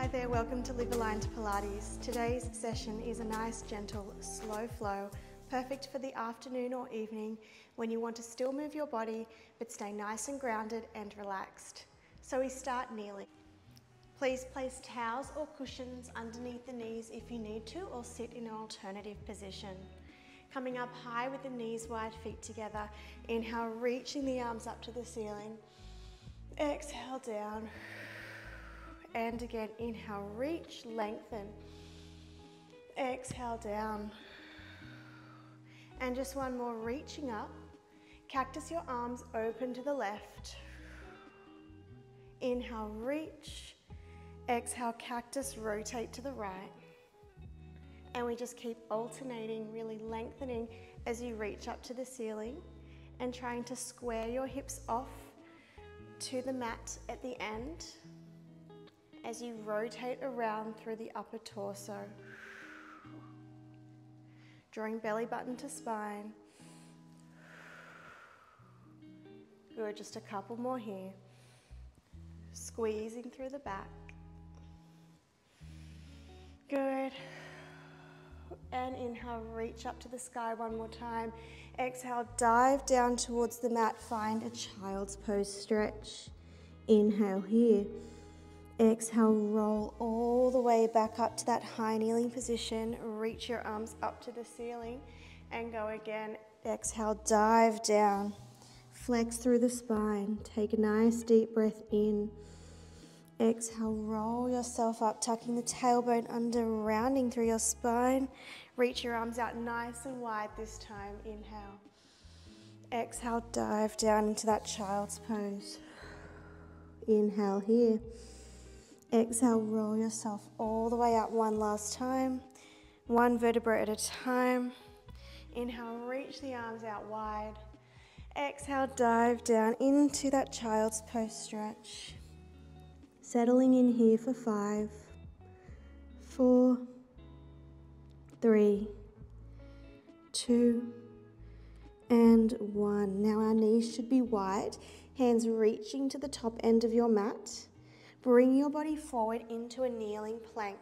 Hi there, welcome to Live Aligned Pilates. Today's session is a nice, gentle, slow flow, perfect for the afternoon or evening when you want to still move your body but stay nice and grounded and relaxed. So we start kneeling. Please place towels or cushions underneath the knees if you need to, or sit in an alternative position. Coming up high with the knees wide, feet together. Inhale, reaching the arms up to the ceiling. Exhale down. And again, inhale, reach, lengthen. Exhale down. And just one more, reaching up. Cactus your arms open to the left. Inhale, reach. Exhale, cactus, rotate to the right. And we just keep alternating, really lengthening as you reach up to the ceiling and trying to square your hips off to the mat at the end as you rotate around through the upper torso. Drawing belly button to spine. Good, just a couple more here. Squeezing through the back. Good. And inhale, reach up to the sky one more time. Exhale, dive down towards the mat. Find a child's pose stretch. Inhale here. Exhale, roll all the way back up to that high kneeling position. Reach your arms up to the ceiling and go again. Exhale, dive down. Flex through the spine. Take a nice deep breath in. Exhale, roll yourself up, tucking the tailbone under, rounding through your spine. Reach your arms out nice and wide this time. Inhale. Exhale, dive down into that child's pose. Inhale here. Exhale, roll yourself all the way up one last time. One vertebra at a time. Inhale, reach the arms out wide. Exhale, dive down into that child's pose stretch. Settling in here for 5, 4, 3, 2, and 1. Now our knees should be wide, hands reaching to the top end of your mat. Bring your body forward into a kneeling plank.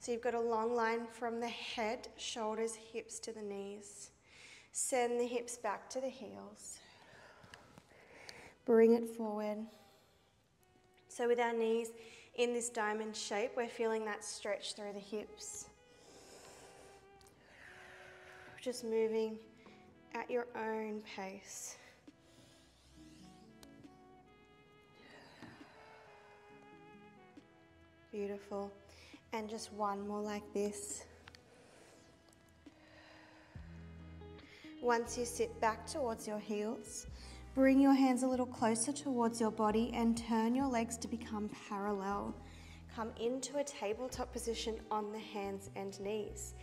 So you've got a long line from the head, shoulders, hips to the knees. Send the hips back to the heels. Bring it forward. So with our knees in this diamond shape, we're feeling that stretch through the hips. Just moving at your own pace. Beautiful. And just one more like this. Once you sit back towards your heels, bring your hands a little closer towards your body and turn your legs to become parallel. Come into a tabletop position on the hands and knees,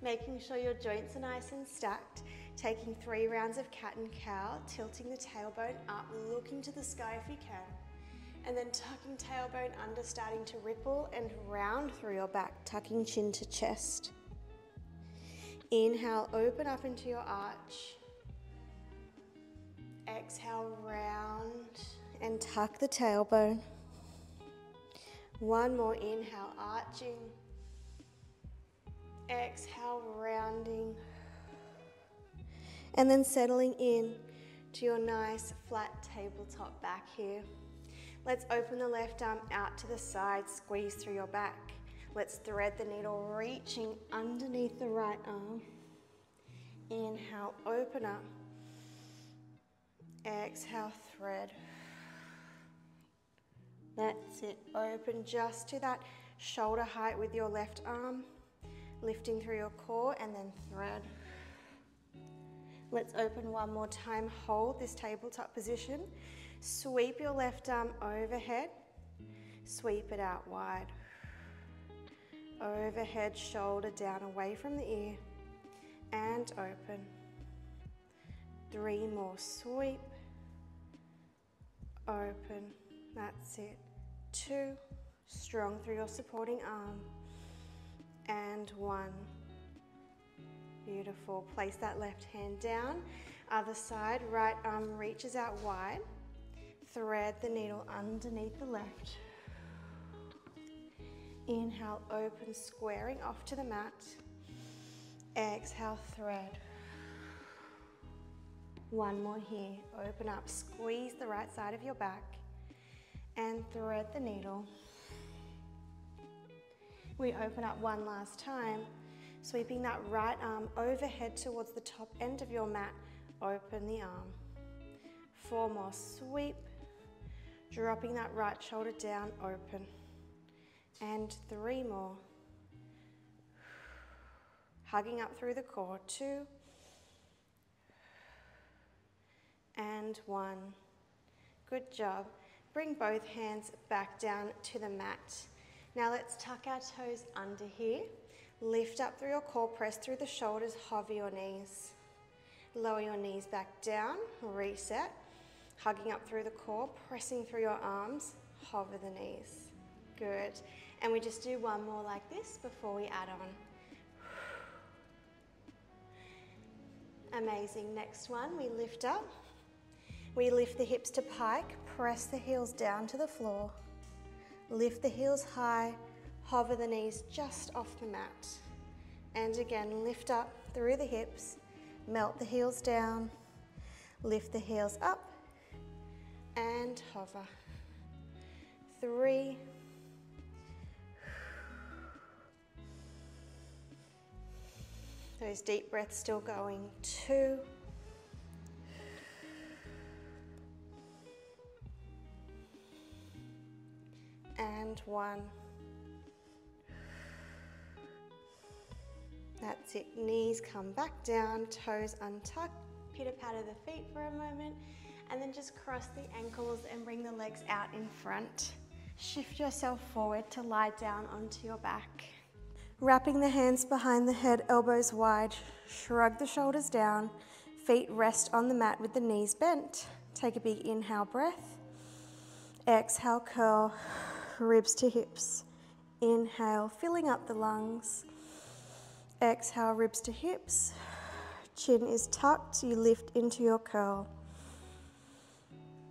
making sure your joints are nice and stacked, taking 3 rounds of cat and cow, tilting the tailbone up, looking to the sky if you can. And then tucking tailbone under, starting to ripple and round through your back, tucking chin to chest. Inhale, open up into your arch. Exhale, round and tuck the tailbone. One more, inhale, arching. Exhale, rounding. And then settling in to your nice flat tabletop back here. Let's open the left arm out to the side, squeeze through your back. Let's thread the needle, reaching underneath the right arm. Inhale, open up. Exhale, thread. That's it, open just to that shoulder height with your left arm, lifting through your core and then thread. Let's open one more time, hold this tabletop position. Sweep your left arm overhead, sweep it out wide. Overhead, shoulder down away from the ear, and open. 3 more, sweep, open, that's it. 2, strong through your supporting arm, and 1. Beautiful, place that left hand down. Other side, right arm reaches out wide. Thread the needle underneath the left. Inhale, open, squaring off to the mat. Exhale, thread. One more here. Open up, squeeze the right side of your back and thread the needle. We open up one last time, sweeping that right arm overhead towards the top end of your mat. Open the arm. 4 more, sweep. Dropping that right shoulder down, open. And 3 more. Hugging up through the core, 2. And 1. Good job. Bring both hands back down to the mat. Now let's tuck our toes under here. Lift up through your core, press through the shoulders, hover your knees. Lower your knees back down, reset. Hugging up through the core, pressing through your arms, hover the knees. Good. And we just do one more like this before we add on. Amazing. Next one, we lift up. We lift the hips to pike, press the heels down to the floor. Lift the heels high, hover the knees just off the mat. And again, lift up through the hips, melt the heels down, lift the heels up, and hover. 3. Those deep breaths still going. 2. And 1. That's it. Knees come back down, toes untucked. Pitter patter the feet for a moment, and then just cross the ankles and bring the legs out in front. Shift yourself forward to lie down onto your back. Wrapping the hands behind the head, elbows wide. Shrug the shoulders down. Feet rest on the mat with the knees bent. Take a big inhale breath. Exhale, curl. Ribs to hips. Inhale, filling up the lungs. Exhale, ribs to hips. Chin is tucked, you lift into your curl.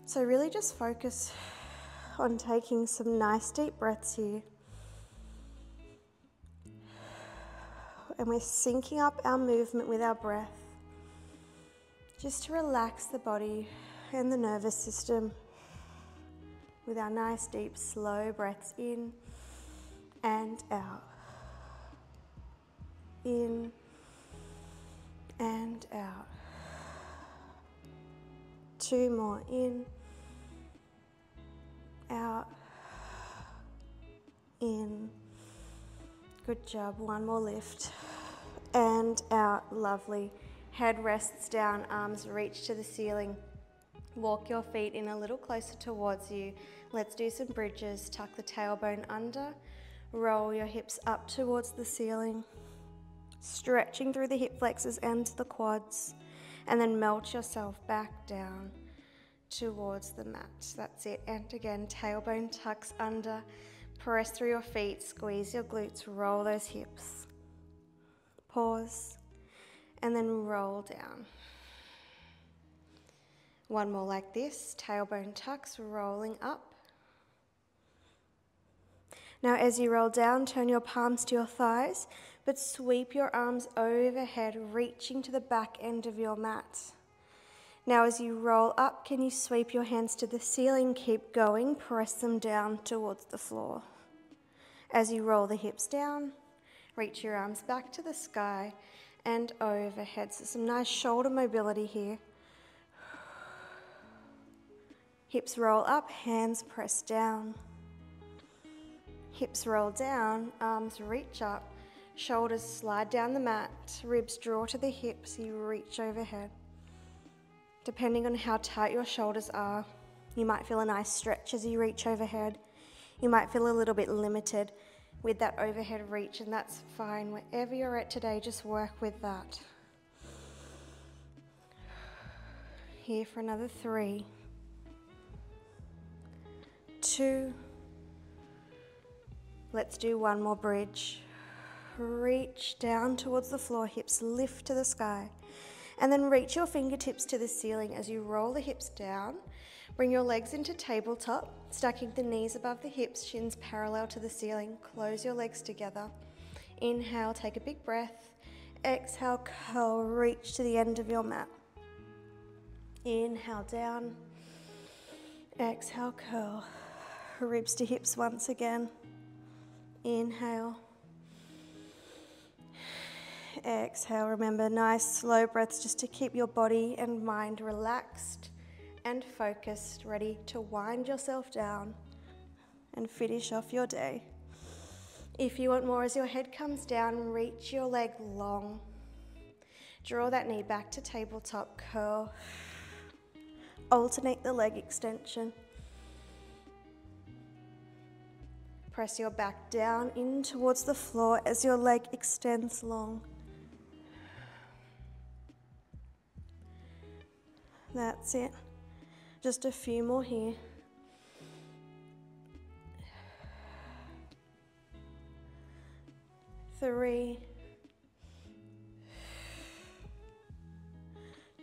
So really just focus on taking some nice deep breaths here. And we're syncing up our movement with our breath, just to relax the body and the nervous system with our nice deep slow breaths in and out. In and out. 2 more, in, out, in. Good job. 1 more lift and out. Lovely. Head rests down, arms reach to the ceiling. Walk your feet in a little closer towards you. Let's do some bridges. Tuck the tailbone under. Roll your hips up towards the ceiling. Stretching through the hip flexors and the quads. And then melt yourself back down towards the mat. That's it. And again, tailbone tucks under. Press through your feet. Squeeze your glutes. Roll those hips. Pause. And then roll down. 1 more like this, tailbone tucks, rolling up. Now as you roll down, turn your palms to your thighs, but sweep your arms overhead, reaching to the back end of your mat. Now as you roll up, can you sweep your hands to the ceiling? Keep going, press them down towards the floor. As you roll the hips down, reach your arms back to the sky and overhead. So some nice shoulder mobility here. Hips roll up, hands press down. Hips roll down, arms reach up, shoulders slide down the mat, ribs draw to the hips, you reach overhead. Depending on how tight your shoulders are, you might feel a nice stretch as you reach overhead. You might feel a little bit limited with that overhead reach, and that's fine. Wherever you're at today, just work with that. Here for another 3, 2. Let's do 1 more bridge. Reach down towards the floor, hips lift to the sky. And then reach your fingertips to the ceiling as you roll the hips down. Bring your legs into tabletop, stacking the knees above the hips, shins parallel to the ceiling. Close your legs together. Inhale, take a big breath. Exhale, curl, reach to the end of your mat. Inhale, down. Exhale, curl. Ribs to hips once again. Inhale. Exhale. Remember, nice slow breaths just to keep your body and mind relaxed and focused, ready to wind yourself down and finish off your day. If you want more, as your head comes down, reach your leg long. Draw that knee back to tabletop, curl. Alternate the leg extension. Press your back down in towards the floor as your leg extends long. That's it. Just a few more here. Three,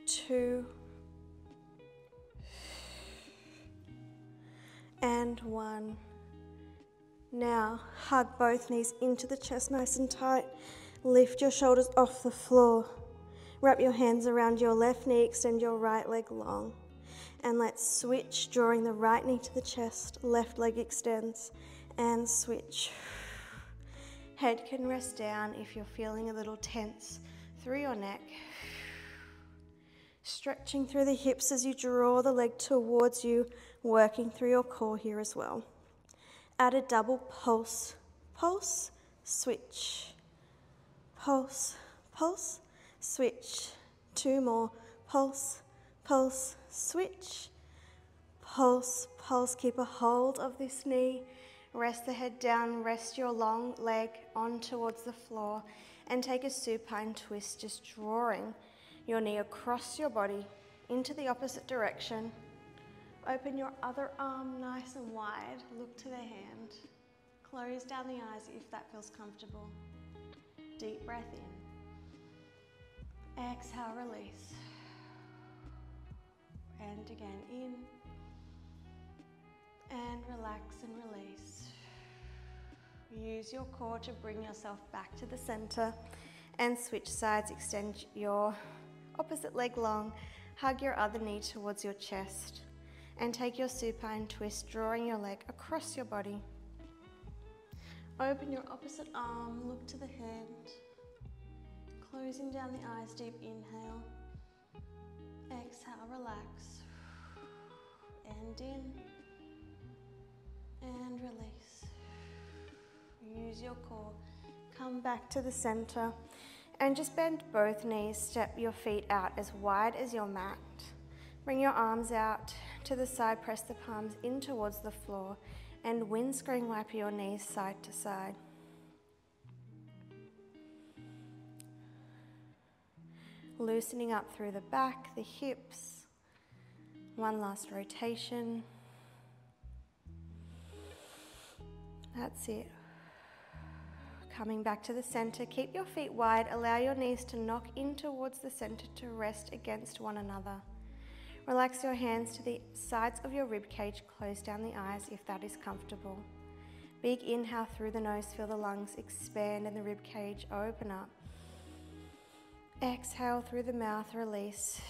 2, and 1. Now, hug both knees into the chest nice and tight. Lift your shoulders off the floor. Wrap your hands around your left knee, extend your right leg long. And let's switch, drawing the right knee to the chest, left leg extends, and switch. Head can rest down if you're feeling a little tense through your neck. Stretching through the hips as you draw the leg towards you, working through your core here as well. Add a double pulse. Pulse, switch. Pulse, pulse, switch. 2 more. Pulse, pulse, switch. Pulse, pulse. Keep a hold of this knee. Rest the head down, rest your long leg on towards the floor, and take a supine twist, just drawing your knee across your body into the opposite direction. Open your other arm nice and wide, look to the hand. Close down the eyes if that feels comfortable. Deep breath in. Exhale, release. And again, in. And relax and release. Use your core to bring yourself back to the center and switch sides. Extend your opposite leg long. Hug your other knee towards your chest and take your supine twist, drawing your leg across your body. Open your opposite arm, look to the hand. Closing down the eyes, deep inhale. Exhale, relax. And in. And release. Use your core. Come back to the center and just bend both knees. Step your feet out as wide as your mat. Bring your arms out to the side. Press the palms in towards the floor and windscreen wipe your knees side to side. Loosening up through the back, the hips. One last rotation. That's it. Coming back to the center, keep your feet wide, allow your knees to knock in towards the center to rest against one another. Relax your hands to the sides of your rib cage, close down the eyes if that is comfortable. Big inhale through the nose, feel the lungs expand and the rib cage open up. Exhale through the mouth, release.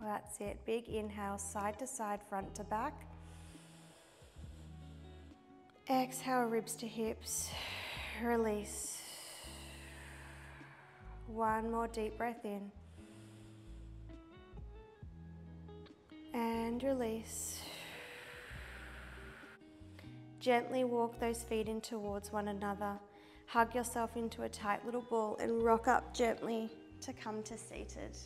That's it. Big inhale, side to side, front to back. Exhale, ribs to hips, release. One more deep breath in. And release. Gently walk those feet in towards one another. Hug yourself into a tight little ball and rock up gently to come to seated.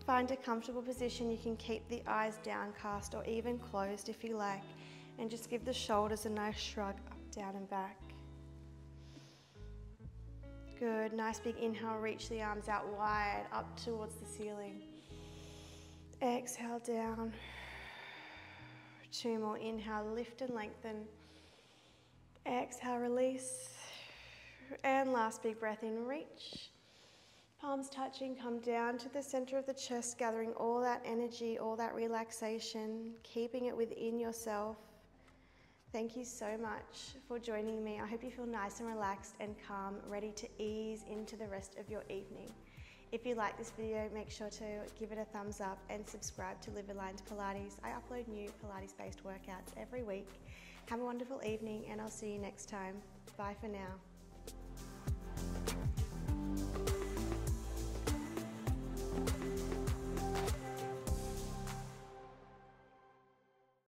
Find a comfortable position. You can keep the eyes downcast or even closed if you like. And just give the shoulders a nice shrug up, down and back. Good, nice big inhale, reach the arms out wide, up towards the ceiling. Exhale down. 2 more, inhale, lift and lengthen. Exhale, release. And last big breath in, reach. Palms touching, come down to the center of the chest, gathering all that energy, all that relaxation, keeping it within yourself. Thank you so much for joining me. I hope you feel nice and relaxed and calm, ready to ease into the rest of your evening. If you like this video, make sure to give it a thumbs up and subscribe to Live Aligned Pilates. I upload new Pilates-based workouts every week. Have a wonderful evening and I'll see you next time. Bye for now.